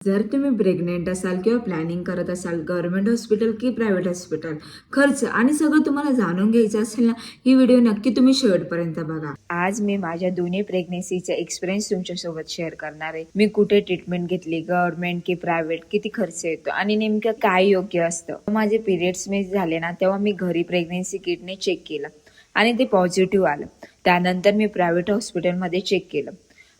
जर तुम्ही प्रेग्नेंट असाल किंवा प्लॅनिंग करत असाल गव्हर्नमेंट हॉस्पिटल की प्रायव्हेट हॉस्पिटल, खर्च आणि सगळं तुम्हाला जाणून घ्यायचं असेल ना, ही व्हिडिओ नक्की तुम्ही शेवटपर्यंत बघा. आज मी माझ्या दोन्ही प्रेग्नेन्सीचा एक्सपिरियन्स तुमच्यासोबत शेअर करणार आहे. मी कुठे ट्रीटमेंट घेतली, गव्हर्नमेंट की प्रायव्हेट, किती खर्च येतो आणि नेमकं काय योग्य असतं. माझे पिरियड्स मिस झाले ना, तेव्हा मी घरी प्रेग्नेन्सी किटने चेक केलं आणि ते पॉझिटिव्ह आलं. त्यानंतर मी प्रायव्हेट हॉस्पिटलमध्ये चेक केलं.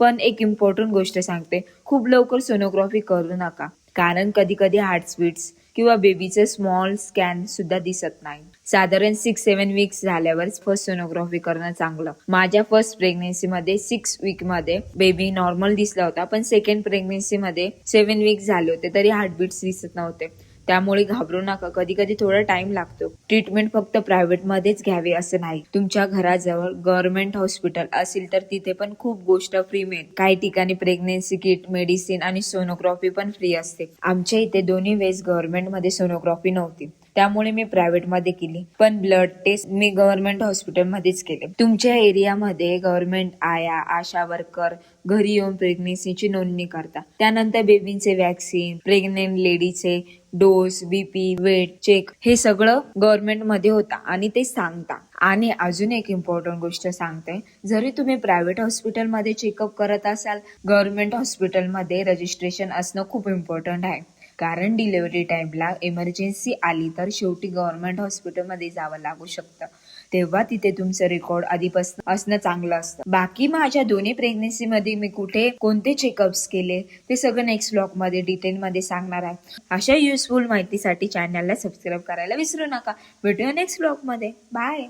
पण एक इम्पॉर्टंट गोष्ट सांगते, खूप लवकर सोनोग्राफी करू नका, कारण कधी कधी हार्टबीट्स किंवा बेबीचे स्मॉल स्कॅन सुद्धा दिसत नाही. साधारण 6-7 वीक्स झाल्यावर फर्स्ट सोनोग्राफी करणं चांगलं. माझ्या फर्स्ट प्रेग्नेन्सी मध्ये 6 वीक मध्ये बेबी नॉर्मल दिसला होता, पण सेकंड प्रेग्नेन्सी मध्ये 7 वीक्स झाले होते तरी हार्टबीट्स दिसत नव्हते. त्यामुळे घाबरू नका, कधी कधी थोडा टाइम लागतो. ट्रीटमेंट फक्त प्रायव्हेट मध्येच घ्यावे असं नाही. तुमच्या घराजवळ गव्हर्नमेंट हॉस्पिटल असेल तर तिथे पण खूप गोष्ट फ्री मिळते. काही ठिकाणी प्रेग्नेन्सी किट, मेडिसिन आणि सोनोग्राफी पण फ्री असते. आमच्या इथे दोन्ही वेळेस गव्हर्नमेंट मध्ये सोनोग्राफी नव्हती, त्यामुळे मी प्रायव्हेट मध्ये केली. पण ब्लड टेस्ट मी गव्हर्नमेंट हॉस्पिटल मध्येच केले. तुमच्या एरियामध्ये गव्हर्नमेंट आशा वर्कर घरी येऊन प्रेग्नेन्सीची नोंदणी करता. त्यानंतर बेबींचे वॅक्सिन, प्रेग्नेंट लेडीचे डोस, बीपी, वेट चेक हे सगळं गव्हर्नमेंट मध्ये होता आणि ते सांगता. आणि अजून एक इम्पॉर्टंट गोष्ट सांगते, जरी तुम्ही प्रायव्हेट हॉस्पिटल मध्ये चेकअप करत असाल, गव्हर्नमेंट हॉस्पिटल मध्ये रजिस्ट्रेशन असणं खूप इम्पॉर्टंट आहे. कारण डिलिव्हरी टाइमला इमर्जन्सी आली तर शेवटी गव्हर्नमेंट हॉस्पिटलमध्ये जावं लागू शकतं. तेव्हा तिथे तुमचं रेकॉर्ड आधीपासून असणं चांगलं असतं. बाकी माझ्या दोन्ही प्रेग्नेन्सी मध्ये मी कुठे कोणते चेकअप्स केले ते सगळं नेक्स्ट ब्लॉग मध्ये डिटेल मध्ये सांगणार आहे. अशा युजफुल माहितीसाठी चॅनलला सबस्क्राईब करायला विसरू नका. भेटूया नेक्स्ट ब्लॉग मध्ये. बाय.